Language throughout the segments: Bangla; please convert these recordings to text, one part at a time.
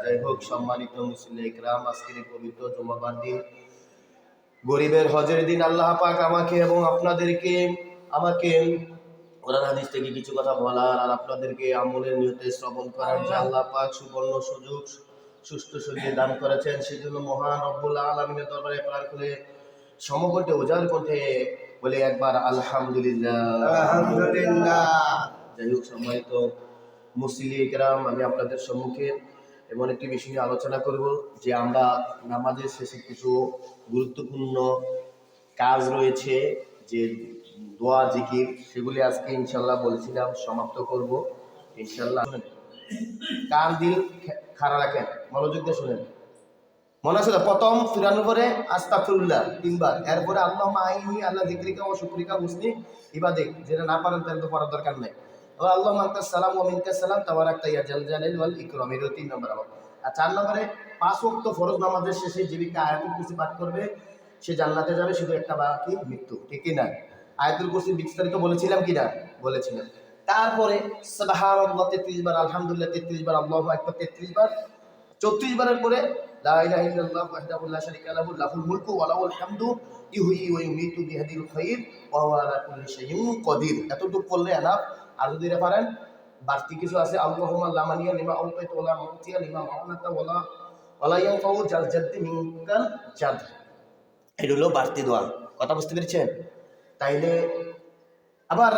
যাই হোক, সম্মানিত মুসলিম ইকরাম, আজকের পবিত্র জুমাবার দিন, গরিবের হজের দিন, আল্লাহ পাক আমাকে এবং আপনাদেরকে কোরআন হাদিস থেকে কিছু কথা বলার আর আপনাদেরকে আমলের নিয়তে শ্রবণ করার যে আল্লাহ পাক সুবর্ণ সুযোগ সুস্থ শরীরে দান করেছেন, সেজন্য মহান রব্বুল আলামিনের দরবারে প্রাণ খুলে সমকণ্ঠে উজাড় কণ্ঠে বলে একবার আলহামদুলিল্লাহ, আলহামদুলিল্লাহ। যাই হোক, সম্মানিত মুসলিম ইকরাম, আমি আপনাদের সম্মুখে এমন একটি বিষয় নিয়ে আলোচনা করব যে আমরা নামাজের শেষে কিছু গুরুত্বপূর্ণ কাজ রয়েছে, যে দোয়া জিকির, সেগুলি আজকে ইনশাল্লাহ বলেছিলাম সমাপ্ত করব ইনশাল্লাহ। কান দিল খাড়া রাখেন, মনোযোগ দিয়ে শুনেন। মনে আছে? প্রথম ফিরানোর পরে আস্তাগফিরুল্লাহ 3 বার, এরপরে আল্লাহুম্মা আইনি আল্লাহ যিকরিকা ওয়া শুকরিকা হুসনি ইবাদাতিক, যেটা না পারেন তাহলে তো পড়ার দরকার নাই। আল্লাহুম্মা আনতাস সালাম ওয়া মিনকাস সালাম তাবারাকতা ইয়া জাল জালালি ওয়াল ইকরাম, এর 3 নম্বর আমল। আর 4 নম্বরে 5 ওয়াক্ত ফরজ নামাজের শেষে যে ব্যক্তি আয়াতুল কুরসি পাঠ করবে সে জান্নাতে যাবে, শুধু একটা বাকি মৃত্যু, ঠিক কি না? আয়াতুল কুরসি বিস্তারিত বলেছিলাম কি না? বলেছিলাম। তারপরে সুবহানাল্লাহ 33 বার, আলহামদুলিল্লাহ 33 বার, আল্লাহু আকবার 33 বার, 34 বারের পরে লা ইলাহা ইল্লাল্লাহু ওয়াহদাহু লা শারীকা লাহু লাহুল মুলকু ওয়া লাহুল হামদু ইউহয়ি ওয়া ইউমীতু বিয়াদিল খায়র ওয়া হুয়া আলা কুল্লি শাইইন কাদির। এতটুকু করলে এনাফ। আর যদি এটা পারেন, বাড়তি কিছু আছে, আল্লাহুম্মা লা মানিয়া লিমা আউতাইতা ওয়া লা মুতিয়া লিমা মানাতা ওয়া লা ইয়ানফাউ জাল জাদ্দি মিনকাল জাদ। এটা হলো বাড়তি দোয়া। কথা বুঝতে পেরেছেন? তাইলে আবার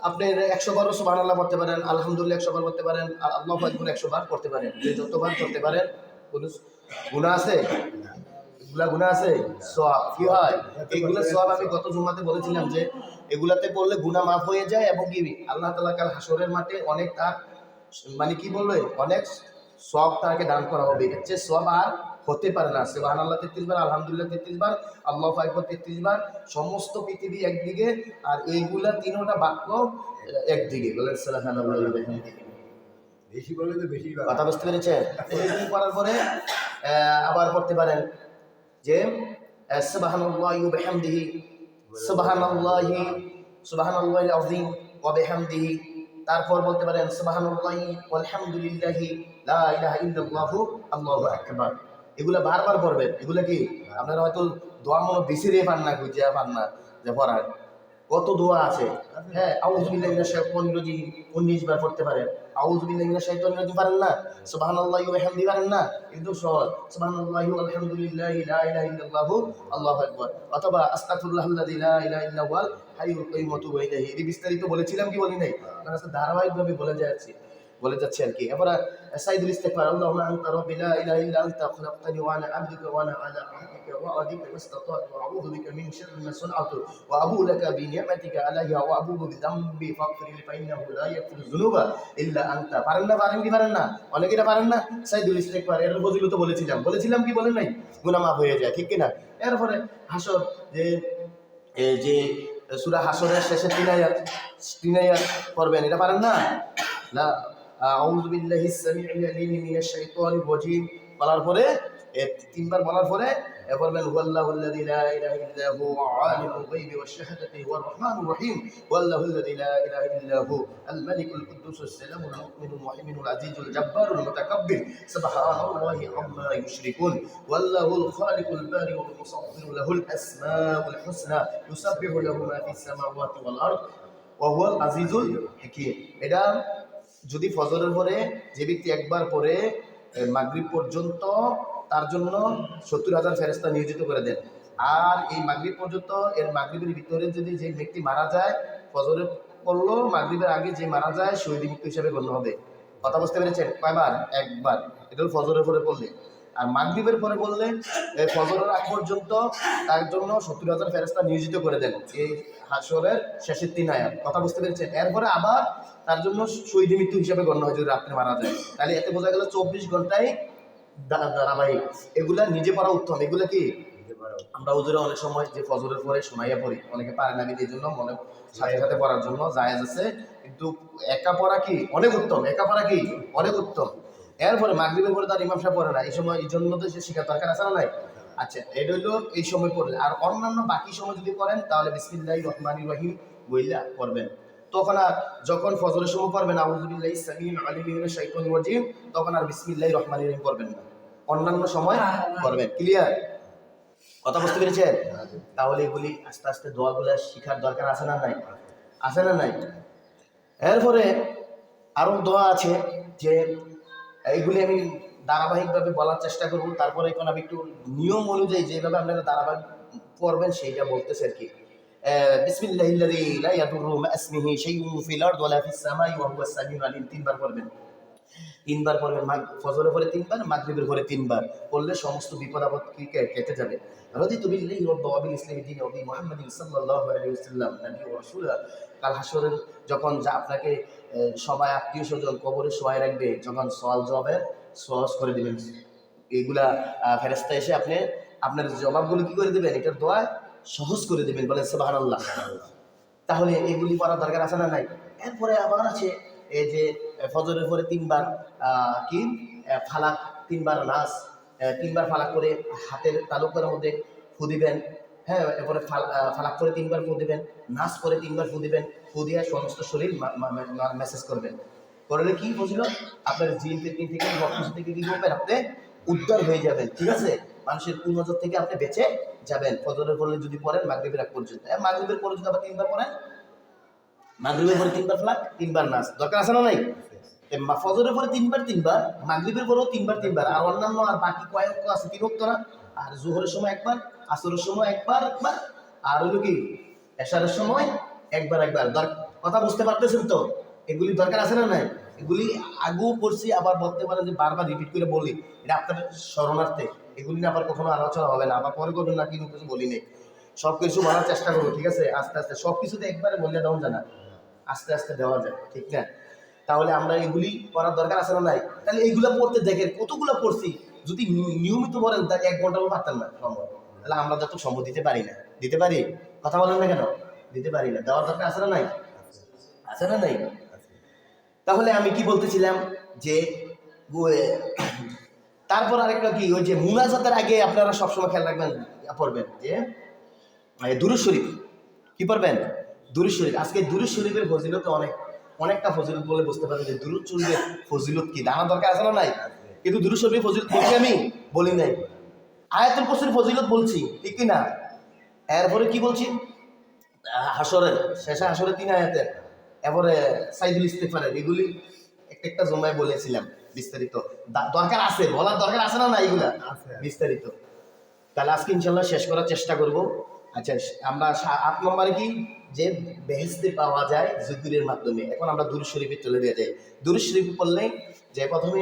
আপনি 100 বারও সুবহানাল্লাহ পড়তে পারেন, আলহামদুলিল্লাহ 100 বার পড়তে পারেন, আর আল্লাহু আকবার 100 বার পড়তে পারেন। যে যতবার পড়তে পারেন, কোনো গুনাহ আছে? এগুলা গুনাহ আছে? সওয়াব কি হয়? এগুলা সওয়াব আমি গত জুমাতে বলেছিলাম যে এগুলাতে পড়লে গুনাহ মাফ হয়ে যায়, এবং কি আল্লাহ তাআলা কাল হাসরের মাঠে অনেক তার মানে কি বলবে, অনেক সওয়াব তাকে দান করা হবে। এর চেয়ে সওয়াব আর হতে পারে না। সুবহানাল্লাহ 33 বার, আলহামদুলিল্লাহ 33 বার, আল্লাহু আকবার 33 বার, সমস্ত পৃথিবী একদিকে আর এইগুলা তিনটা বাক্য একদিকে। বলেন সুবহানাল্লাহ ওয়া বিহামদিহি। বেশি বলে তো বেশি। কথা বুঝতে পেরেছেন? এইগুলো পড়ার পরে আবার পড়তে পারেন যে সুবহানাল্লাহি ওয়া বিহামদিহি, সুবহানাল্লাহিল আযীম ওয়া বিহামদিহি। তারপর বলতে পারেন সুবহানাল্লাহি ওয়াল হামদুলিল্লাহি লা ইলাহা ইল্লাল্লাহু আল্লাহু আকবার। এগুলা বারবার পড়বেন। এগুলা কি আপনারা হয়তো দোয়া মনে বিসিরে পান না, খুঁজে পান না যে পড়ার কত দোয়া আছে। হ্যাঁ, আউযু বিল্লাহি মিনাশ শাইতানির রাজীম 19 বার পড়তে পারেন। আউযু বিল্লাহি মিনাশ শাইতানির রাজীম পারেন না? সুবহানাল্লাহি ওয়া বিহামদিহি পারেন না? কিন্তু সহজ, সুবহানাল্লাহি ওয়াল হামদুলিল্লাহি লা ইলাহা ইল্লাল্লাহু আল্লাহু আকবার, অথবা আস্তাগফিরুল্লাহাল্লাযী লা ইলাহা ইল্লা হুয়াল হাইয়ুল কাইয়্যুম ওয়া আতুবু ইলাইহি। এই বিস্তারিত বলেছিলাম কি বলি নাই? আপনারা ধারাবাহিকভাবে বলে যাচ্ছে আর কি। এবার সাইদুল ইস্তিগফার, আল্লাহুম্মা আনতা রাব্বি লা ইলাহা ইল্লা আনতা খালাকতানি ওয়া আনা আবদুকা ওয়া আনা আলা আহদিকা ওয়া ওয়া'দিকা মাসতাতা'তু ওয়া আউযু বিকা মিন শাররি মা সানা'তু ওয়া আবু'ু লাকা বিনি'মাতিকা আলাইয়া ওয়া আবু'ু বিযামবি ফাগফির লি ফাইন্নাহু লা ইয়াগফিরু যুনুবা ইল্লা আনতা। পারেন না? পারেন কি পারেন না? অনেকে এটা পারেন না। সাইদুল ইস্তিগফার এর ফজিলত বলেছিলাম কি বলেন নাই? গুনাহ মাফ হয়ে যায়, ঠিক কি না? এরপরে হাসর, যে সূরা হাসরের শেষে 3 আয়াত পড়বেন, এটা পারেন না? লা আউযু বিল্লাহিস সামিউল আলিম মিনাশ শাইতানির রাজীম বলার পরে 3 বার বলার পরে বলবেন হুয়াল্লাহুল্লাযী লা ইলাহা ইল্লা হু আলিমুল গায়বি ওয়াশ শাহাদাতি হুয়ার রাহমানুর রহিম হুয়াল্লাহুল্লাযী লা ইলাহা ইল্লা হু আল মালিকুল কুদ্দুসুস সালামুল মুমিনুল মুহাইমিনুল আজিজুল জাব্বারুল মুতাকাব্বির সুবহানাল্লাহি আম্মা ইউশরিকুন ওয়াল্লাহুল খালিকুল বারিউল মুসাব্বিরু লাহুল আসমাউল হুসনা ইউসাব্বিহু লাহু মা ফিস সামাওয়াতি ওয়াল আরদ ওয়া হুয়াল আজিজুল হাকীম। এটা যদি ফজরের পরে যে ব্যক্তি একবার পরে মাগরিব পর্যন্ত, তার জন্য 70,000 ফেরেশতা নিয়োজিত করে দেন। আর এই মাগরিব পর্যন্ত, এর মাগরিবের ভিতরে যদি যে ব্যক্তি মারা যায়, ফজরে পড়লো মাগরিবের আগে যে মারা যায়, শহীদ মৃত্যু হিসেবে গণ্য হবে। কথা বুঝতে পেরেছেন? কয়বার? একবার। এটা হল ফজরের পরে পড়লে। আর মাগরিবের পরে বললে ফজরের আগ পর্যন্ত তার জন্য 70,000 ফেরেশতা নিয়োজিত করে দেন। এই হাসরের শেষের 3 আয়াত। কথা বুঝতে পেরেছেন? এরপরে আবার তার জন্য শহীদ মৃত্যু হিসাবে গণ্য হয় যদি রাত্রে মারা যায়। তাহলে এতে বোঝা গেল 24 ঘন্টায় ধারাবাহিক। এগুলা নিজে পড়া উত্তম। এগুলা কি আমরা হুজুরে অনেক সময় যে ফজরের পরে শোনাইয়া পড়ি, অনেকে পারে না, এই জন্য মনে সাথে সাথে পড়ার জন্য জায়েজ আছে, কিন্তু একা পড়া কি অনেক উত্তম। অনেক উত্তম। এরপরে মাগরিবের পরে তার ইমাম সাহেব পড়ে না, এই সময় এই জন্য তো সে শিখার দরকার আছে না নাই? আচ্ছা, এটা হইলো এই সময় পড়লে। আর অন্যান্য বাকি সময় যদি করেন তাহলে বিসমিল্লাহির রহমানির রহিম বইলা পড়বেন। তখন আর যখন ফজরের সময় পড়বেন আউযু বিল্লাহি সামিউল আলিম মিনাশ শাইতানির রাজিম, তখন আর বিসমিল্লাহির রহমানির রহিম পড়বেন না, অন্যান্য সময় পড়বেন। ক্লিয়ার? কথা বুঝতে পেরেছেন? তাহলে এগুলি আস্তে আস্তে দোয়াগুলো শিখার দরকার আছে না নাই? আছে না নাই? এরপরে আরো দোয়া আছে, যে এইগুলি আমি ধারাবাহিকভাবে বলার চেষ্টা করব। তারপরে এখন আমি একটু নিয়ম অনুযায়ী যেভাবে আপনারা ধারাবাহিক পড়বেন সেইটা বলতেছে আর কি। বিসমিল্লাহিল্লাযী লা ইয়াদুররু মা ইসমিহি শাইউন ফিল আরদি ওয়ালা ফিস সামাই ওয়া হুয়াস সামিউল আলিম, তিনবার পড়বেন। তিনবার পড়বেন, ফজরের পরে তিনবার, মাগরিবের পরে তিনবার পড়লে সমস্ত বিপদ আপদ কি কেটে যাবে। রাদিতু বিল্লাহি রাব্বান ওয়া বিল ইসলামি দীনান ওয়া বি মুহাম্মাদিন সাল্লাল্লাহু আলাইহি ওয়াসাল্লাম নবী ওয়া রাসূলা। কাল হাসরের যখন যা আপনাকে সবাই আত্মীয় স্বজন কবরে শোয়ায় রাখবে, যখন সওয়াল জবাবের সহজ করে দিবেন, এগুলা ফেরেশতা এসে আপনার জবাবগুলো কি করে দিবেন, এটার দোয়া সহজ করে দিবেন। বলেন সুবহানাল্লাহ। তাহলে এগুলি পড়ার দরকার আছে না নাই? এরপরে আবার আছে এই যে ফজরের পরে তিনবার কি ফালাক, তিনবার নাস, তিনবার ফালাক করে হাতের তালুকের মধ্যে ফু দিবেন। হ্যাঁ, এরপরে ফালাক করে তিনবার ফু দিবেন, নাস করে তিনবার ফু দিবেন। ফু দিয়ে সমস্ত শরীর মেসেজ করবেন। করলে কি বুঝল, আপনার জিন ফিটনিং থেকে বকশিস থেকে কি করবেন, আপনি উদ্ধার হয়ে যাবেন। ঠিক আছে? মানুষের কুনজর থেকে আপনি বেঁচে যাবেন। ফজরের পরে যদি পড়েন মাগরিবের আগ পর্যন্ত, মাগরিবের পরে যদি আবার তিনবার পড়েন, মাগরিবের পরে তিনবার ফালাক, তিনবার নাস, দরকার আছে না নাই? ফজরের পরে তিনবার তিনবার, মাগরিবের পরেও তিনবার তিনবার, আর অন্যান্য আর বাকি কয়েক আছে 3 ওয়াক্ত না, আর জোহরের সময় একবার, আসরের সময় একবার একবার, আর হলো কি এশারের সময় একবার একবার। কথা বুঝতে পারতেছেন তো? এগুলি দরকার আছে না নাই? এগুলি আগেও পড়ছি, আবার বলতে পারেন যে বারবার রিপিট করে বলি, এটা আপনার শরণার্থে। এগুলি নিয়ে আবার কখনো আলোচনা হবে না, আবার পরে করবেন না কিন্তু কিছু বলি নেই। সব কিছু বলার চেষ্টা করবো, ঠিক আছে? আস্তে আস্তে সব কিছুতে একবারে বললে দেওয়া যায় না, আস্তে আস্তে দেওয়া যায়, ঠিক না? তাহলে আমরা এগুলি করার দরকার আছে না নাই? তাহলে এইগুলো পড়তে দেখেন কতগুলো পড়ছি, যদি নিয়মিত বলেন তাহলে 1 ঘন্টাও পারতেন না সম্ভব। তাহলে আমরা যত সম্ভব দিতে পারি না, দিতে পারি? কথা বলেন না কেন? দিতে পারি না। দেওয়ার দরকার আছে না নাই? আছে না নাই? তাহলে আমি কি বলতেছিলাম, যে তারপর আরেকটা কি, ওই যে মুনাজাতের আগে আপনারা সবসময় খেয়াল রাখবেন, পড়বেন যে দুরূদ শরীফ। কি পড়বেন? দুরূদ শরীফ। আজকে দুরূদ শরীফের ফজিলত অনেকটা ফজিলত বলে বুঝতে পারবেন যে দুরূদ শরীফের ফজিলত কি, জানার দরকার আছে না নাই? কিন্তু দুরূদ শরীফের ফজিলত বলছি আমি, বলি নাই। আয়াতুল কুরসির ফজিলত বলছি, ঠিক কি না? এরপরে কি বলছি, হাসরের শেষে হাসরের 3 আয়াতের, এরপরে সাইদুল ইস্তিগফারের, এগুলি একটা জমায় বলেছিলাম বিস্তারিত। দরকার আছে, বলার দরকার আছে না না? এগুলা বিস্তারিত। তাহলে আজকে ইনশাল্লাহ শেষ করার চেষ্টা করব। আচ্ছা, আমরা 8 নম্বরে কি, যে বেহেশতে পাওয়া যায় জিকিরের মাধ্যমে। এখন আমরা দুরূদ শরীফে চলে দিয়ে যাই। দুরূদ শরীফ পড়লে যে প্রথমে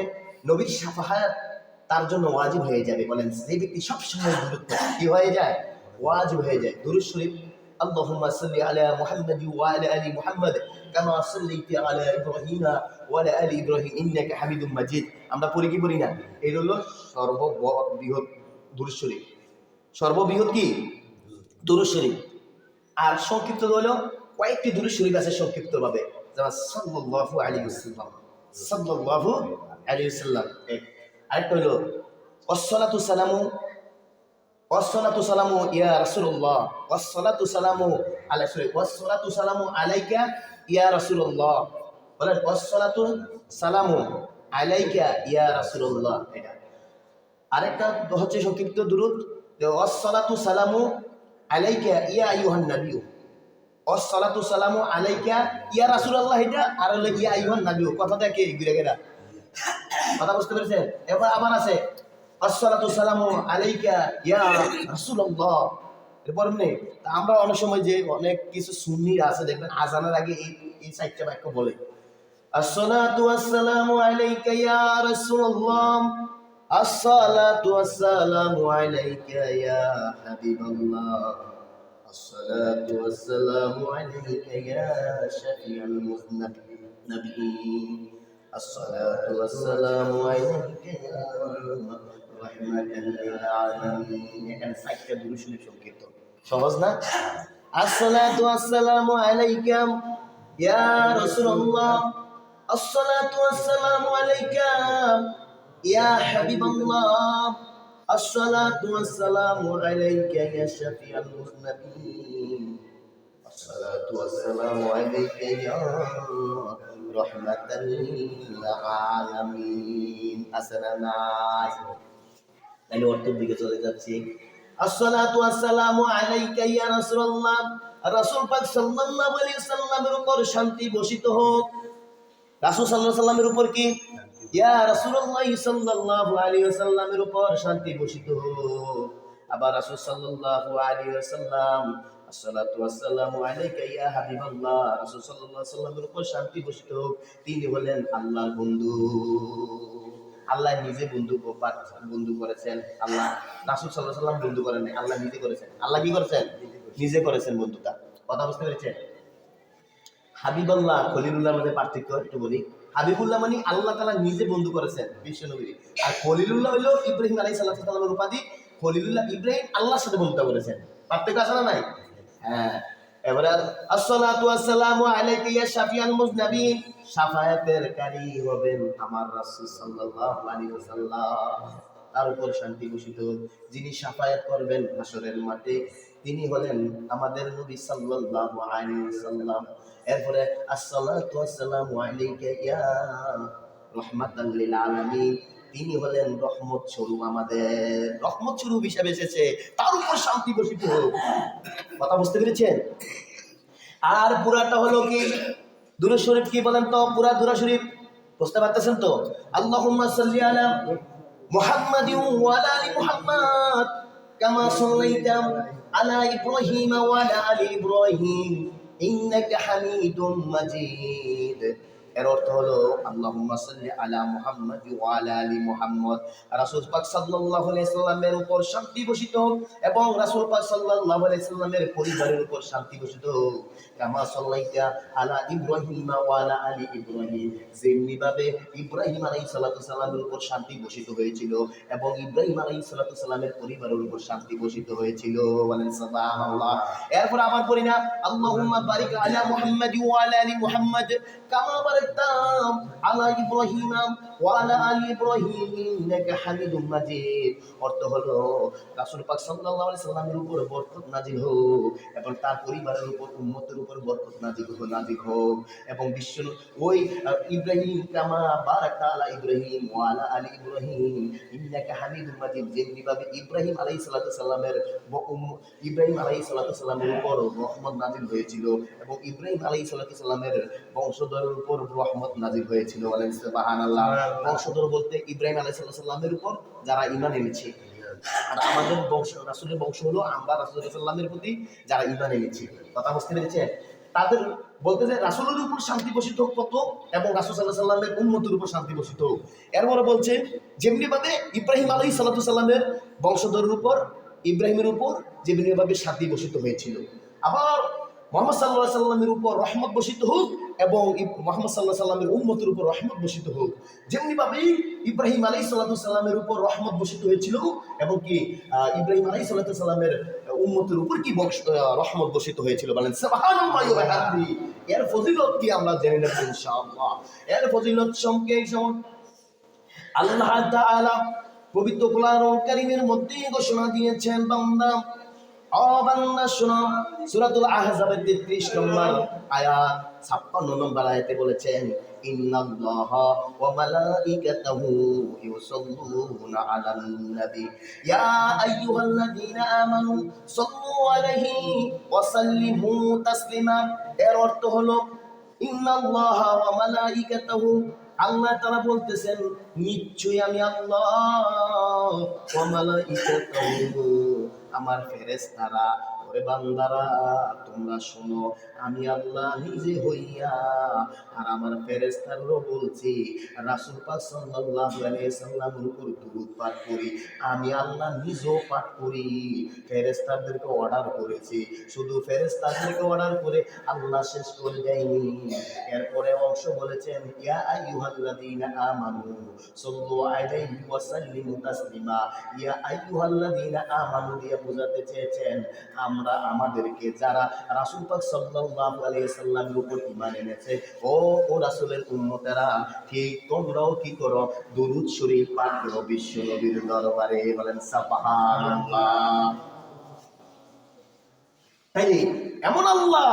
নবীর শাফাআত তার জন্য ওয়াজিব হয়ে যাবে। বলেন, যে ব্যক্তি সবসময় দুরূদ পড়ে কি হয়ে যায়? ওয়াজিব হয়ে যায়। দুরূদ শরীফ, আল্লাহুম্মা সাল্লি আলা মুহাম্মাদ ওয়া আলা আলি মুহাম্মাদ কামা সাল্লাইতা আলা ইব্রাহিম ওয়া আলা আলি ইব্রাহিম ইন্নাকা হামিদুম মাজিদ। আমরা পড়ি কি পড়ি না? এই হলো সর্ববৃহৎ দুরূদ শরীফ। সর্ববৃহৎ কি? দুরূদ শরীফ। আর সংক্ষিপ্ত হলো কয়েকটি দুরূদ শরীফ আছে সংক্ষিপ্ত ভাবে, যেমন সাল্লাল্লাহু আলাইহি ওয়াসাল্লাম, সাল্লাল্লাহু আলাইহি ওয়াসাল্লাম। আরেকটা হলো ওয়াসসালাতু সালামু ইয়া রাসূলুল্লাহ, ওয়াসসালাতু সালামু আলাইকা ইয়া রাসূলুল্লাহ। বলেন, ওয়াসসালাতু সালামু আলাইকা ইয়া রাসূলুল্লাহ। এটা আরেকটা হচ্ছে সংক্ষিপ্ত দুরূদ, যে ওয়াসসালাতু সালামু আলাইকা ইয়া আইয়ুহান নাবিয়্যু। ওয়াসসালাতু সালামু আলাইকা ইয়া রাসূলুল্লাহ, এটা আর হলো ইয়া আইয়ুহান নাবিয়্যু। কথাটা কি ঘুরে গেরা? কথা বুঝতে পেরেছেন? এবার আবার আছে ওয়াসসালাতু সালামু আলাইকা ইয়া রাসূলুল্লাহ। এরপর নেই। আমরা অনেক সময় যে অনেক কিছু সুন্নি আছে দেখবেন আজানের আগে এই 4টা বাক্য বলে, আসসালাতু ওয়াসসালামু আলাইকা ইয়া রাসূলুল্লাহ, আসসালাতু ওয়াসসালামু আলাইকা ইয়া হাবিবাল্লাহ, আসসালাতু ওয়াসসালামু আলাইকা ইয়া শাফিউল মুযনিবিন, আসসালাতু ওয়াসসালামু আলাইকা ইয়া রাহমাতাল লিল আলামিন। এখানে 4টা দুরূদ শরীফ সংক্ষিপ্ত, সহজ না? আসসালাতু ওয়াসসালামু আলাইকা ইয়া রাসূলুল্লাহ, আসসালাতু ওয়াসসালামু আলাইকা ইয়া হাবিবাল্লাহ, আসসালাতু ওয়াসসালামু আলাইকা ইয়া শাফিউল মুযনিবিন, الصلاة والسلام عليك يا رحمة للعالمين আসসালামু তাহলে অর্থের দিকে চলে যাচ্ছি আসসালাতু ওয়াসসালামু আলাইকা ইয়া রাসূলুল্লাহ রাসূল পাক সাল্লাল্লাহু আলাইহি সাল্লামের উপর শান্তি বর্ষিত হোক রাসূল সাল্লাল্লাহু আলাইহি সাল্লামের উপর কি ইয়া রাসূলুল্লাহ সাল্লাল্লাহু আলাইহি ওয়াসাল্লামের উপর শান্তি বর্ষিত হোক আবার রাসূল সাল্লাল্লাহু আলাইহি ওয়াসাল্লাম আসসালাতু ওয়াসসালামু আলাইকা ইয়া হাবিবাল্লাহ রাসূল সাল্লাল্লাহু আলাইহি ওয়াসাল্লামের উপর শান্তি বর্ষিত হোক তিনি হলেন আল্লাহর বন্ধু আল্লাহ নিজে বন্ধু করেছেন আল্লাহ রাসূল সাল্লাল্লাহু আলাইহি ওয়াসাল্লাম বন্ধু করেন নাই আল্লাহ নিজে করেছেন আল্লাহ কি করেছেন নিজে করেছেন বন্ধুটা কথা বুঝতে পেরেছেন হাবিবাল্লাহ খলিলুল্লাহর মধ্যে পার্থক্য একটু বলি হাবিবুল্লাহ মানে আল্লাহ তাআলা নিজে বন্ধু করেছেন বিশ্ব নবী আর খলিলুল্লাহ হলো ইব্রাহিম আলাইহিস সালামের উপাধি খলিলুল্লাহ ইব্রাহিম আল্লাহর সাথে বন্ধুতা করেছেন পার্থক্য আছে না নাই হ্যাঁ এবারে আসসালাতু ওয়াসসালামু আলাইকা ইয়া শাফিআল মুজনাবিন শাফায়াতের কারী হবেন আমার রাসূল সাল্লাল্লাহু আলাইহি ওয়াসাল্লাম তার উপর শান্তি বর্ষিত যিনি শাফায়াত করবেন হাশরের মাঠে তিনি হলেন আমাদের নবী সাল্লাল্লাহু আলাইহি ওয়াসাল্লাম এরপরে আসসালাতু ওয়াসসালামু আলাইকা ইয়া রাহমাতাল লিল আলামিন তিনি হলেন রহমত স্বরূপ আমাদের রহমত স্বরূপ হিসেবে এসেছে তার উপর শান্তি বর্ষিত হোক কথা বুঝতে পেরেছেন আর পুরাটা হলো কি দুরূদ শরীফ কি বলেন তো পুরা দুরূদ শরীফ বুঝতে পারতেছেন তো আল্লাহুম্মা সাল্লি আলা মুহাম্মাদিন ওয়া আলা আলি মুহাম্মাদ কামা সাল্লাইতা আলা ইব্রাহিম ওয়া আলা আলি ইব্রাহিম ইন্নাকা হামিদুম মাজিদ এর অর্থ হলো আল্লাহুম্মা সাল্লি আলা মুহাম্মাদ ওয়া আলা আলি মুহাম্মাদ রাসূল পাক সাল্লাল্লাহু আলাইহি সাল্লামের উপর শান্তি বর্ষিত হোক এবং রাসূল পাক সাল্লাল্লাহু আলাইহি সাল্লামের পরিবারের উপর শান্তি বর্ষিত হোক কামা সাল্লাইতা আলা ইব্রাহিম ওয়া আলা আলি ইব্রাহিম যেমনি ভাবে ইব্রাহিম আলাইহিস সালাতু সালামের উপর শান্তি বর্ষিত হয়েছিল এবং ইব্রাহিম আলাইহিস সালাতু সালামের পরিবারের উপর শান্তি বর্ষিত হয়েছিল বলেন সুবহানাল্লাহ এরপর আবার পড়ি না আল্লাহুম্মা বারিক আলা মুহাম্মাদ ওয়া আলা আলি মুহাম্মাদ কামা আলা ইব্রাহিম ওয়া আলা আলি ইব্রাহিম ইন্নাকা হামিদুম মাজিদ অর্থ হলো রাসূল পাক সাল্লাল্লাহু আলাইহি সাল্লামের উপর বরকত নাজিল হোক এবং তার পরিবারের উপর উম্মতের উপর বরকত নাজিল হোক এবং বিশ্ব ওই ইব্রাহিম কামা বারাকা আলা ইব্রাহিম ওয়া আলা আলি ইব্রাহিম ইন্নাকা হামিদুম মাজিদ যেমনি ভাবে ইব্রাহিম আলাইহিস সালামের উপর রহমত নাজিল হয়েছিল এবং ইব্রাহিম আলাইহিস সালামের বংশধরের উপর রহমত নাজিল হয়েছিল বলেন সুবহানাল্লাহ বংশধর বলতে ইব্রাহিম আলাইহিস সালামের উপর যারা ঈমান এনেছে আর আমাদের বংশ রাসূলের বংশ হলো আমরা রাসূলুল্লাহ সাল্লাল্লাহু আলাইহি ওয়াসাল্লামের প্রতি যারা ঈমান এনেছে কথা বুঝতে পেরেছেন তাদের বলতে যে রাসূলের উপর শান্তি বর্ষিত হোক কত এবং রাসূল সাল্লাল্লাহু আলাইহি ওয়াসাল্লামের উম্মতের উপর শান্তি বর্ষিত হোক এরপরে বলছে যেমনি ভাবে ইব্রাহিম আলাইহিস সালামের বংশধরের উপর ইব্রাহিমের উপর যেমনি ভাবে শান্তি বর্ষিত হয়েছিল আবার মুহাম্মদ সাল্লাল্লাহু আলাইহি সাল্লামের উপর রহমত বর্ষিত হোক এবং মুহাম্মদ সাল্লাল্লাহু আলাইহি সাল্লামের উম্মতের উপর রহমত বর্ষিত হোক যেমনি ভাবে ইব্রাহিম আলাইহিস সালামের উপর রহমত বর্ষিত হয়েছিল এবং কি ইব্রাহিম আলাইহিস সালামের উম্মতের উপর কি রহমত বর্ষিত হয়েছিল বলেন সুবহানাল্লাহ ওয়া বিহামদিহি এর ফজিলত কি আমরা জেনে নেব ইনশাআল্লাহ এর ফজিলত সম্পর্কে আল্লাহ তাআলা পবিত্র কোরআনুল কারীমের মধ্যে ঘোষণা দিয়েছেন বান্দা ও বান্দা শুনো সূরাতুল আহজাবের 33 নম্বর আয়াত 56 নম্বর আয়াতে বলেছেন ইন্নাল্লাহা ওয়া মালাইকাতাহু ইউসাল্লুনা আলান নবী ইয়া আইয়ুহাল্লাযীনা আমানু সাল্লু আলাইহি ওয়া সাল্লিমু তাসলিমা এর অর্থ হলো ইন্নাল্লাহা ওয়া মালাইকাতাহু আল্লাহ তাআলা বলতেছেন নিশ্চয়ই আমি আল্লাহ ওয়া মালাইকাতাহু আমার ফেরেশতারা ওরে বান্দারা তোমরা শোনো আমি আল্লাহ নিজে হইয়া আর আমার ফেরেশতারও বলছি রাসূল পাক সাল্লাল্লাহু আলাইহি সাল্লামের উপর দুরূদ পাঠ করি আমি আল্লাহ নিজেও পাঠ করি ফেরেশতাদেরকে অর্ডার করেছি শুধু ফেরেশতাদেরকে অর্ডার করে আল্লাহ শেষ করে দেয়নি এরপরে অংশ বলেছেন ইয়া আইয়ুহাল্লাযীনা আমানু সাল্লু আলাইহি ওয়া সাল্লিমু তাসলিমা ইয়া আইয়ুহাল্লাযীনা আমানু দিয়ে বোঝাতে চেয়েছেন আমরা আমাদেরকে যারা রাসূল পাক সাল্লাল্লাহু আলাইহি সাল্লামের উপর ঈমান এনেছে ও রাসূলের উম্মতেরা ঠিক তোমরাও কি করো দুরূদ শরীফ পাঠ করো বিশ্ব নবীর দরবারে বলেন সুবহানাল্লাহ তাই এমন আল্লাহ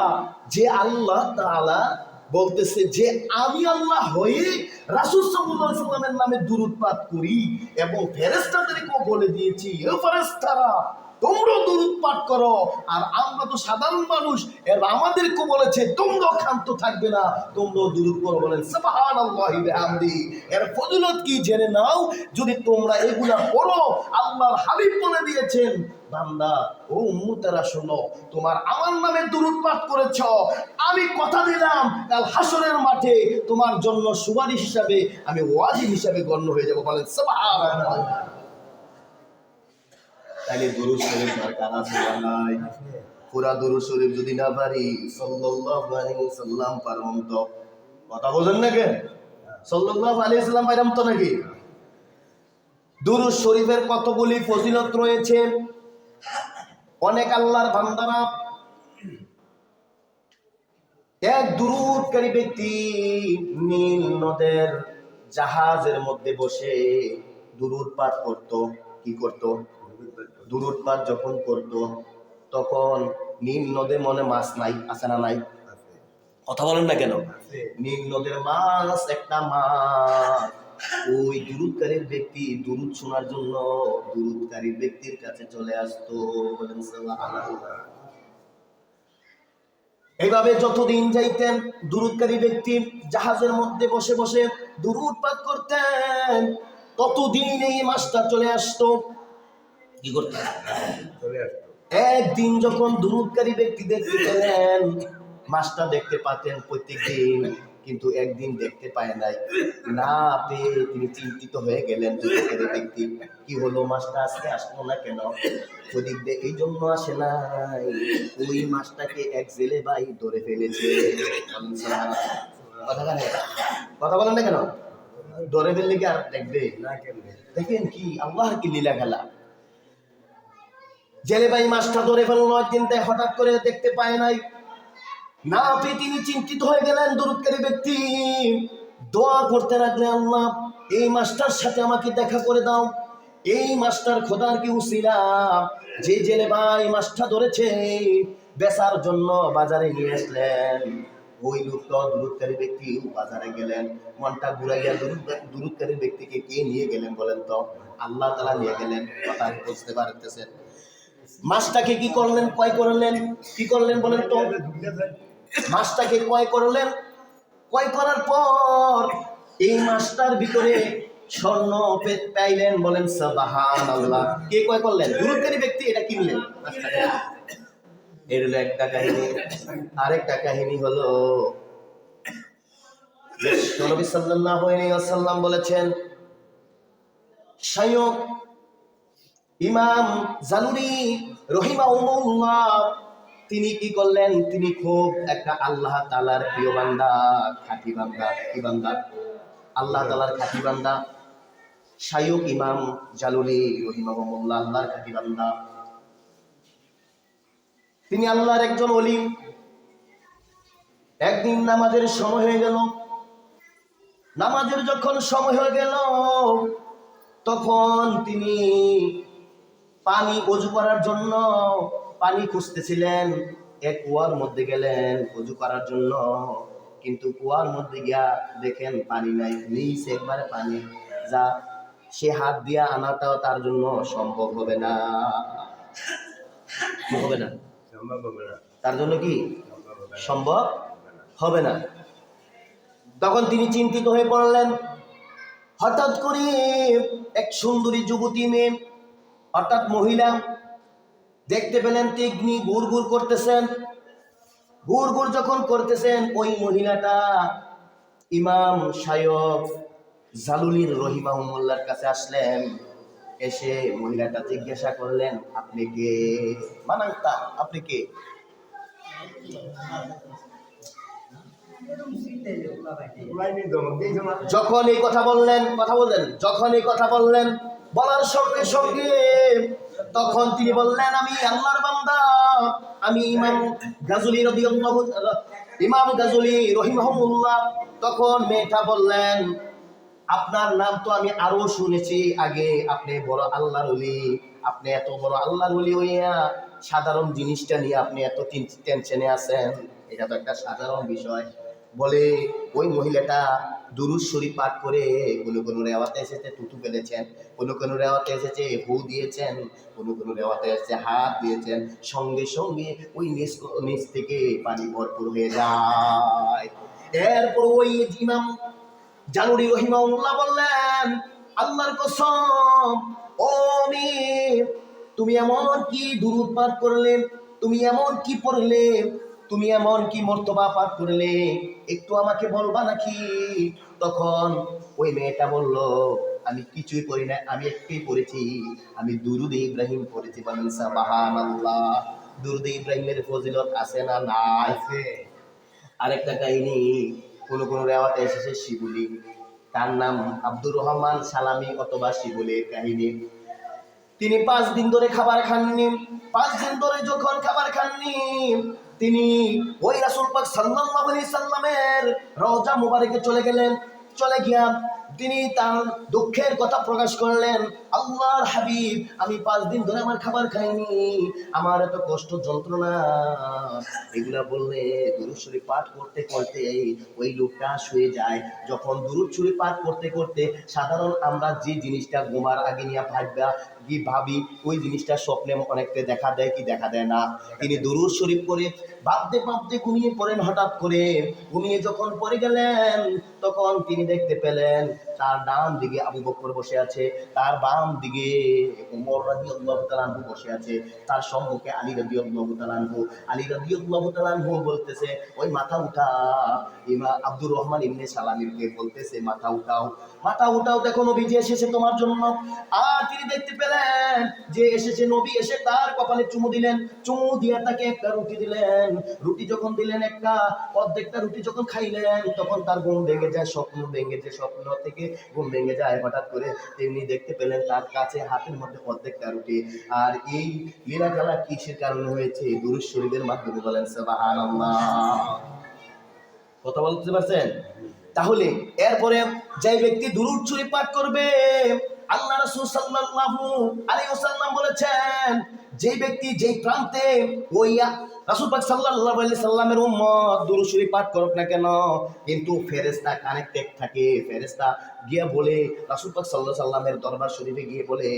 যে আল্লাহ তাআলা বলতেছে যে আমি আল্লাহ হয়ে রাসূল সাল্লাল্লাহু আলাইহি ওয়াসাল্লামের নামে দুরূদ পাঠ করি এবং ফেরেশতাদেরকেও বলে দিয়েছি হে ফেরেশতারা তোমরা দুরূদ পাঠ করো। আর আমরা তো সাধারণ মানুষ, এর আমাদেরকে বলেছে তোমরা ক্ষান্ত থাকবে না, তোমরা দুরূদ করো। বলেন সুবহানাল্লাহি ওয়া বিহামদিহি। এর ফজিলত কি জেনে নাও যদি তোমরা এগুলা পড়ো। আল্লাহর হাবিব বলে দিয়েছেন বান্দা ও উম্মতেরা শোনো, তোমার আমার নামে দুরূদ পাঠ করেছো, আমি কথা দিলাম কাল হাসরের মাঠে তোমার জন্য সুপারিশ হিসাবে আমি ওয়াজিব হিসাবে গণ্য হয়ে যাব। বলেন সুবহানাল্লাহ। তাইলে দুরূদ শরীফ দরকার আছে না নাই? পুরা দুরূদ শরীফ যদি না পারি সাল্লাল্লাহু আলাইহি ওয়াসাল্লাম পারম তো? কথা বলেন না কেন? সাল্লাল্লাহু আলাইহি ওয়াসাল্লাম পারম তো নাকি? দুরূদ শরীফের কতগুলি ফজিলত রয়েছে। অনেক আল্লাহর বান্দারা এক দুরূদকারী ব্যক্তি নীল নদের জাহাজের মধ্যে বসে দুরূদ পাঠ করত। কি করত? দুরূদ পাঠ যখন করত তখন নীল নদে মনে মাছ নাই, আছে না নাই? কথা বলেন না কেন? নীল নদের মাছ একটা মাছ ওই দুরূদকারীর ব্যক্তি দুরূদ শোনার জন্য দুরূদকারী ব্যক্তির কাছে চলে আসতো। বলেন সুবহানাল্লাহ। এইভাবে যতদিন যাইতেন দুরূদকারী ব্যক্তি জাহাজের মধ্যে বসে বসে দুরূদ পাঠ করতেন, ততদিন এই মাছটা চলে আসতো। কি করতেন? একদিন যখন দুরূদকারী ব্যক্তি দেখতে পেলেন, মাছটা দেখতে পাতেন প্রত্যেকদিন, কিন্তু একদিন দেখতে পায় নাই। না পেয়ে তিনি চিন্তিত হয়ে গেলেন। দুরূদকারী ব্যক্তি কি হলো, মাছটা আজকে আসলো না কেন? ওদিক দিয়ে এই জন্য আসে নাই, ওই মাছটাকে এক জেলে ভাই ধরে ফেলেছে। কথা বলেন না কেন? ধরে ফেললে কি আর দেখবে না? দেখেন কি আল্লাহর কি লীলা খেলা। জেলে ভাই মাছটা ধরে ফেললো, একদিন হঠাৎ করে দেখতে পায় নাই। না পেয়ে তিনি চিন্তিত হয়ে গেলেন। দুরূদকারী ব্যক্তি দোয়া করতে লাগলেন, আল্লাহ এই মাছটার সাথে আমাকে দেখা করে দাও। এই মাছটার খোদার কি উসিলা যে জেলে ভাই মাছটা ধরেছে বেচার জন্য বাজারে নিয়ে আসলেন। ওই লোকটা দুরূদকারী ব্যক্তি বাজারে গেলেন, মনটা ঘুরাইয়া দুরূদকারী ব্যক্তিকে কে নিয়ে গেলেন বলেন তো? আল্লাহ তাআলা নিয়ে গেলেন। কথা বুঝতে পারতেছেন? মাছটাকে কি করলেন? ক্রয় করলেন। কি করলেন বলেন তো? মাছটাকে ক্রয় করলেন। ক্রয় করার পর এই মাছটার ভিতরে স্বর্ণ পাইলেন। বলেন সুবহানাল্লাহ। কে ক্রয় করলেন? দুরূদকারী ব্যক্তি এটা কিনলেন মাছটাকে। এর হলো একটা কাহিনী। আরেকটা কাহিনী হলো নবী সাল্লাল্লাহু আলাইহি ওয়াসাল্লাম বলেছেন, শায়খ ইমাম জালুরি রহিমাহুল্লাহ তিনি কি করলেন? তিনি খুব একটা আল্লাহ তাআলার প্রিয় বান্দা, খাঁটি বান্দা। কি বান্দা? আল্লাহ তাআলার খাঁটি বান্দা। শায়খ ইমাম জালুরি রহিমাহুল্লাহ আল্লাহর খাঁটি বান্দা। তিনি আল্লাহর একজন ওলি। একদিন নামাজের সময় হয়ে গেল। নামাজের যখন সময় হয়ে গেল তখন তিনি পানি ওযু করার জন্য পানি খুঁজতেছিলেন। এক কুয়ার মধ্যে গেলেন ওযু করার জন্য, কিন্তু কুয়ার মধ্যে গিয়া দেখেন পানি নাই, নিচে একবারে পানি, যা সে হাত দিয়া আনাটাও তার জন্য সম্ভব হবে না। হবে না, তার জন্য কি সম্ভব হবে না। তখন তিনি চিন্তিত হয়ে পড়লেন। হঠাৎ করে এক সুন্দরী যুবতী মেয়ে, অর্থাৎ মহিলা দেখতে পেলেন তিনি গুড় গুড় করতেছেন। গুড় গুড় যখন করতেছেন ওই মহিলাটা ইমাম শায়খ জালুলির রহিমাহুল্লাহর কাছে আসলেন। এসে মহিলাটা জিজ্ঞাসা করলেন, আপনি কে? মানাংতা, আপনি কে? যখন এই কথা বললেন, যখন এই কথা বললেন, বলার সঙ্গে সঙ্গে তখন তিনি বললেন, আমি আল্লাহর বান্দা, আমি ইমাম গাজুলি ইমাম গাজুলি রহিমাহুল্লাহ। তখন মেয়েটা বললেন, আপনার নাম তো আমি আরো শুনেছি আগে, আপনি বড় আল্লাহর ওলি, আপনি এত বড় আল্লাহর ওলি হইয়া সাধারণ জিনিসটা নিয়ে আপনি এত টেনশনে আছেন, এটা তো একটা সাধারণ বিষয়। বলে ওই মহিলাটা দুরূদ শরীফ পাঠ করে কোনো রেওয়াতে এসেছে থুতু ফেলেছেন, কোনো রেওয়াতে এসেছে ফু দিয়েছেন, কোনো রেওয়াতে এসেছে হাত দিয়েছেন, সঙ্গে সঙ্গে ওই নিচ থেকে পানি ভরপুর হয়ে যায়। এরপর ওই ইমাম জানুরি রহিমাহুল্লাহ বললেন, আল্লাহর কসম, ও মীর, তুমি এমন কি দুরূদ পাঠ করলে, তুমি এমন কি পড়লে, তুমি এমন কি মর্তবা পাঠ করলে, একটু আমাকে বলবা নাকি? তখন ওই মেয়েটা বলল, আমি কিছুই পড়ি না, আমি একটাই পড়েছি, আমি দুরুদ ইব্রাহিম পড়েছি। বলেন সুবহানাল্লাহ। দুরুদ ইব্রাহিমের ফজিলত আছে না নাই? আরেকটা কাহিনী, কোনো রেওয়াতে এসেছে শিবুলি, তার নাম আব্দুর রহমান সালামি অথবা শিবুলির কাহিনী। তিনি 5 দিন ধরে খাবার খাননি। 5 দিন ধরে যখন খাবার খাননি, তিনি ওই রাসূল পাক সাল্লাল্লাহু আলাইহি সাল্লামের রওজা মুবারকে চলে গেলেন। চলে গিয়া তিনি তার দুঃখের কথা প্রকাশ করলেন, আল্লাহর হাবিব, আমি 5 দিন ধরে আমার খাবার খাইনি, আমার এত কষ্ট যন্ত্রণা। এগুলা বললে দুরূদ শরীফ পাঠ করতে করতে ওই লোকটা শুয়ে যায়। যখন দুরূদ শরীফ পাঠ করতে করতে সাধারণ আমরা যে জিনিসটা ঘুমার আগে নিয়ে ভাবি, ওই জিনিসটা স্বপ্নে অনেকটা দেখা দেয় কি দেখা দেয় না? তিনি দুরূদ শরীফ করে ভাবতে ভাবতে ঘুমিয়ে পড়েন। হঠাৎ করে ঘুমিয়ে যখন পড়ে গেলেন, তখন তিনি দেখতে পেলেন তার ডান দিকে আবু বকর বসে আছে, তার বাম দিকে ওমর রাদিয়াল্লাহু তাআলা আনহু বসে আছে, তার সম্মুখে আলী রাদিয়াল্লাহু তাআলা আনহু। আলী রাদিয়াল্লাহু তাআলা আনহু বলতেছে, ওই মাথা উঠা। ইমাম আব্দুর রহমান ইবনে সালামিরকে বলতেছে, মাথা উঠাও, মাথা উঠাও, দেখো নবীজি এসেছে তোমার জন্য। আর তিনি দেখতে পেলেন যে এসেছে নবী, এসে তার কপালে চুমু দিলেন, চুমু দিয়ে তাকে একটা রুটি দিলেন। রুটি যখন দিলেন, একটা অর্ধেকটা রুটি যখন খাইলেন, তখন তার ঘুম ভেঙে যায়, স্বপ্ন ভেঙে যায়, স্বপ্ন থেকে ঘুম ভেঙে যায়। হঠাৎ করে তিনি দেখতে পেলেন তার কাছে হাতের মধ্যে অর্ধেকটা রুটি। আর এই লীলা খেলা কিসের কারণে হয়েছে? দুরূদ শরীফের মাধ্যমে। বলেন সুবহানাল্লাহ। কথা বলতে পারছেন? তাহলে এরপরে যে ব্যক্তি দুরূদ শরীফ পাঠ করবে, আল্লাহ রাসূল সাল্লাল্লাহু আলাইহি ওয়াসাল্লাম বলেছেন, যে ব্যক্তি যেই প্রান্তে ওই রাসূল পাক সাল্লাল্লাহু আলাইহি সাল্লামের উম্মত দুরূদ শরীফ পাঠ করুক না কেন, কিন্তু ফেরেশতা কানেক্টেড থাকে। ফেরেশতা গিয়ে বলে, রাসূল পাক সাল্লাল্লাহু আলাইহি সাল্লামের দরবার শরীফে গিয়ে বলে,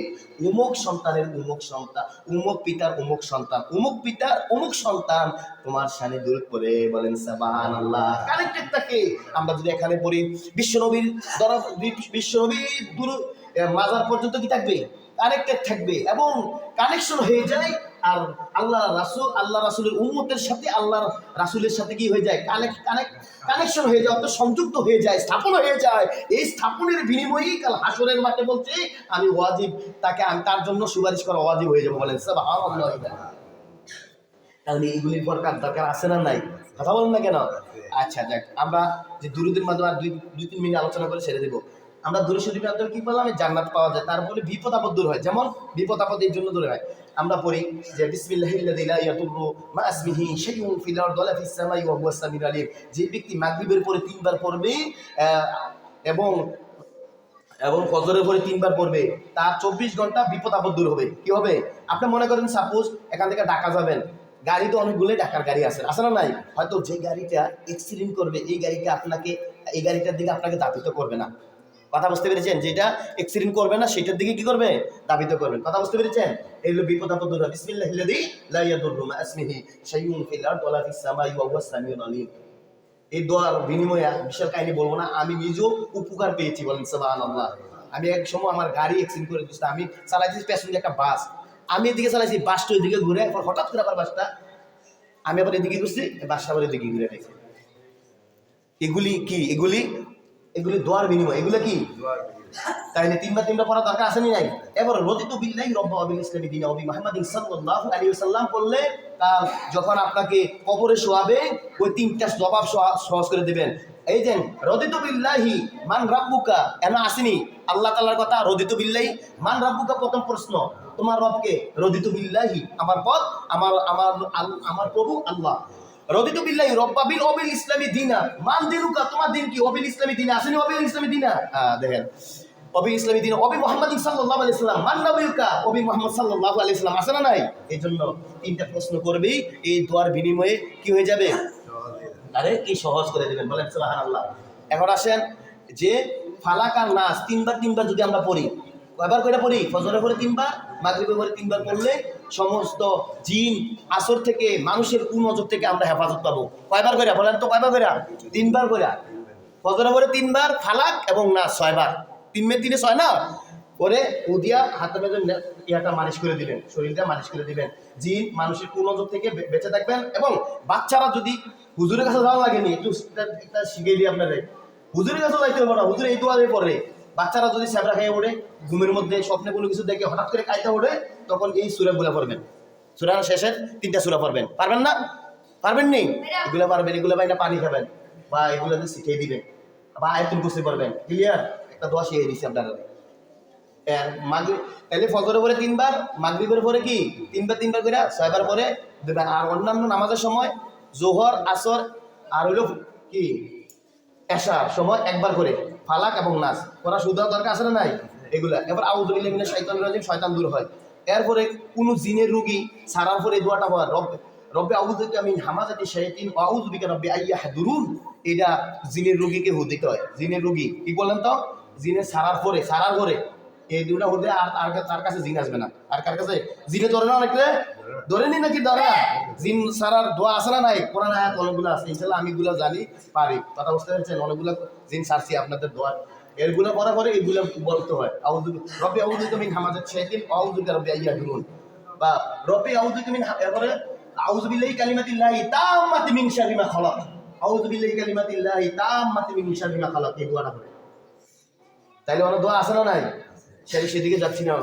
অমুক সন্তানের অমুক সন্তান, অমুক পিতার অমুক সন্তান, অমুক পিতার অমুক সন্তান তোমার শানে দুরূদ পড়ে। বলেন সুবহানাল্লাহ। কানেক্টেড থাকে। আমরা যদি এখানে পড়ি, বিশ্বনবীর বিশ্বনবীর দুরূদ মাজার পর্যন্ত কি থাকবে? কানেক্টেড থাকবে এবং কানেকশন হয়ে যায়। আর আল্লাহ রাসূলের উম্মতের সাথে আল্লাহ রাসূলের সাথে কি হয়ে যায়? কানেকশন হয়ে যায়, অর্থাৎ সংযুক্ত হয়ে যায়, স্থাপন হয়ে যায়। এই স্থাপনের বিনিময়েই কাল হাসরের মাঠে বলছে, আমি ওয়াজিব, তাকে আমি তার জন্য সুপারিশ করা ওয়াজিব হয়ে যাবো। বলেন সুবহানাল্লাহ। তাহলে এইগুলির দরকার আছে না নাই? কথা বলেন না কেন? আচ্ছা, যাক, আমরা যে দুরূদের মাধ্যমে আর 2-3 মিনিট আলোচনা করে ছেড়ে দেবো। আমরা দুরূদ শরীফের মাধ্যমে কি বললাম? জান্নাত পাওয়া যায়। তারপরে বিপদ আপদ দূর হয়। যেমন বিপদ আপদ এই জন্য দূর হয়, আমরা পড়ি যে বিসমিল্লাহিল্লাযী লা ইয়াদুররু মা ইসমিহি শাইউন ফিল আরদি ওয়ালা ফিস সামাই ওয়া হুয়াস সামিউল আলিম। যে ব্যক্তি মাগরিবের পরে 3 বার পড়বে এবং ফজরের পরে 3 বার পড়বে, তার 24 ঘন্টা বিপদ আপদ দূর হবে। কি হবে? আপনি মনে করেন সাপোজ এখান থেকে ঢাকা যাবেন, গাড়ি তো অনেকগুলোই ঢাকার গাড়ি আছে না নাই? হয়তো যে গাড়িটা অ্যাক্সিডেন্ট করবে, এই গাড়িটার দিকে আপনাকে ধাবিত করবে না। কথা বুঝতে পেরেছেন? যেটা অ্যাক্সিডেন্ট করবে না সেটার দিকে কি করবে? ধাবিত করবেন। কথা বুঝতে পেরেছেন? এই হলো বিপদ আপদ দূর হয়। বিসমিল্লাহিল্লাযী লা ইয়াদুররু মা ইসমিহি শাইউন ফিল আরদি ওয়ালা ফিস সামাই ওয়া হুয়াস সামিউল আলিম। এই দোয়ার বিনিময়ে বিশাল কাহিনী বলবো না, আমি নিজেও উপকার পেয়েছি। বলেন সুবহানাল্লাহ। আমি এক সময় আমার গাড়ি অ্যাক্সিডেন্ট করে দিচ্ছি, আমি চালাইছি প্যাসেঞ্জার একটা বাস, আমি এদিকে চালাইছি, বাসটা ওইদিকে ঘুরে, এরপর হঠাৎ করে আবার বাসটা, আমি আবার এদিকে ঘুরছি, বাসটা আবার এদিকে ঘুরে গেছে। এগুলি কি? এগুলি দোয়ার বিনিময়। এগুলো কি? তাইলে 3 বার পড়া দরকার আছে নি নাই? এবার রদিতু বিল্লাহি রাব্বা ওয়া বিল ইসলামি দীনা ওয়া বি মুহাম্মাদিন সাল্লাল্লাহু আলাইহি ওয়াসাল্লাম বললে, কাল যখন আপনাকে কবরে শোয়াবে, ওই 3টা জবাব সহজ করে দিবেন। এই যে রদিতু বিল্লাহি মান রাব্বুকা, এনা আসেনি আল্লাহ তাআলার কথা। রদিতু বিল্লাহি মান রাব্বুকা, প্রথম প্রশ্ন, তোমার রবকে। রদিতু বিল্লাহি, আমার পথ, আমার প্রভু আল্লাহ। রদিতু বিল্লাহি রব্বা বিল ওয়াবিল ইসলামি দীনা। মান দিনুকা, তোমার দিন কি? ওয়াবিল ইসলামি দীনা। আসেনি ওয়াবিল ইসলামি দীনা? দেখেন ওয়াবিল ইসলামি দীনা, ওয়াবি মুহাম্মাদিন সাল্লাল্লাহু আলাইহি ওয়াসাল্লাম। মান নবিয়ুকা? ওয়াবি মুহাম্মদ সাল্লাল্লাহু আলাইহি ওয়াসাল্লাম। আছে না নাই? এই জন্য তিনটা প্রশ্ন করবেই, এই দোয়ার বিনিময়ে কি হয়ে যাবে? আরে কি সহজ করে দিবেন, বলেন সুবহানাল্লাহ। এখন আসেন যে ফালাক আর নাস তিনবার তিনবার যদি আমরা পড়ি, কয়বার করে পড়ি? ফজরের পরে তিনবার, মাগরিবের পরে তিনবার পড়লে সমস্ত জিন আসর থেকে, মানুষের কুনজর থেকে আমরা হেফাজত পাবো। কয়বার করে বলেন তো? কয়বার করে? তিনবার করে। ফজরের পরে তিনবার, ফালাক এবং নাস 6 বার। 3 মে 3 6 না করে উদিয়া হাতে মেজে ইয়াটা মালিশ করে দিবেন, শরীরটা মালিশ করে দিবেন। জিন মানুষের কুনজর থেকে বেঁচে থাকবেন। এবং বাচ্চারা যদি হুজুরের কাছে যাওয়া লাগেনি, একটু একটা শিখিয়ে দিই আপনাদের। হুজুরের কাছে যাইতে হবে না, হুজুর এই দোয়ারে পড়ে। বাচ্চারা যদি স্যাবরা খেয়ে ওঠে, ঘুমের মধ্যে স্বপ্নে কোনো কিছু দেখে হঠাৎ করে কাইতে ওঠে, তখন এই সূরাগুলো পড়বেন। সূরার শেষের 3টা সূরা পড়বেন। পারবেন না? পারবেন নি? এগুলো পারবেন, এগুলো বাইনা পানি খাবেন বা এগুলো শিখিয়ে দিবেন বা আয়াতুল কুরসি পড়বেন। ক্লিয়ার? একটা দোয়া শিখিয়ে দিচ্ছি আপনারা। মাগরিব তাহলে ফজরের পরে তিনবার, মাগরিবের পরে কি তিনবার তিনবার করে 6 বার পরে দেবেন। আর অন্যান্য নামাজের সময় জোহর, আসর আর হইল কি এশার সময় একবার করে ফালাক এবং নাস করা সুদা দরকার আছে না নাই? এগুলা এবার আউযু বিল্লাহি মিনাশ শাইতানির রাজিম, শয়তান দূর হয়। এরপরে কোন জিনের রোগী সারার পরে এই দোয়াটা হয়, রব্বে আউযু বিকা মিন হামাযাতি শায়াতিন ওয়া আউযু বিকা রব্বি আইয়াহদুরুন। এটা জিনের রোগীকে হদিতে হয়। জিনের রোগী কি বললেন তো? জিনের সারার পরে এই দুটা হতে আর তার কাছে জিন আসবে না। আর কার কাছে? জিনে ধরে না অনেকটা, ধরে নি নাকি? ধরা জিন সারার দোয়া আছে না নাই? কোরআন আয়াত অনেকগুলো আছে, ইনশাআল্লাহ আমি এগুলো জানি পারি। কথা বুঝতে পেরেছেন? অনেকগুলো জিন সারছি আপনাদের দোয়া, এরগুলো করার পরে এগুলো বলতে হয়। আউযু রব্বি আউযু বিকা মিন হামাযাতি শায়াতিন ওয়া আউযু বিকা রব্বি আইয়াহদুরুন, বা রব্বি আউযু বিকা মিন, এরপরে আউযু বিল্লাহি কালিমাতিল্লাহি তাম্মাতি মিন শাররি মা খালাক। আউযু বিল্লাহি কালিমাতিল্লাহি তাম্মাতি মিন শাররি মা খালাক, এই দোয়াটা করে। তাইলে অনেক দোয়া আছে না নাই? সেদিকে যাচ্ছি না।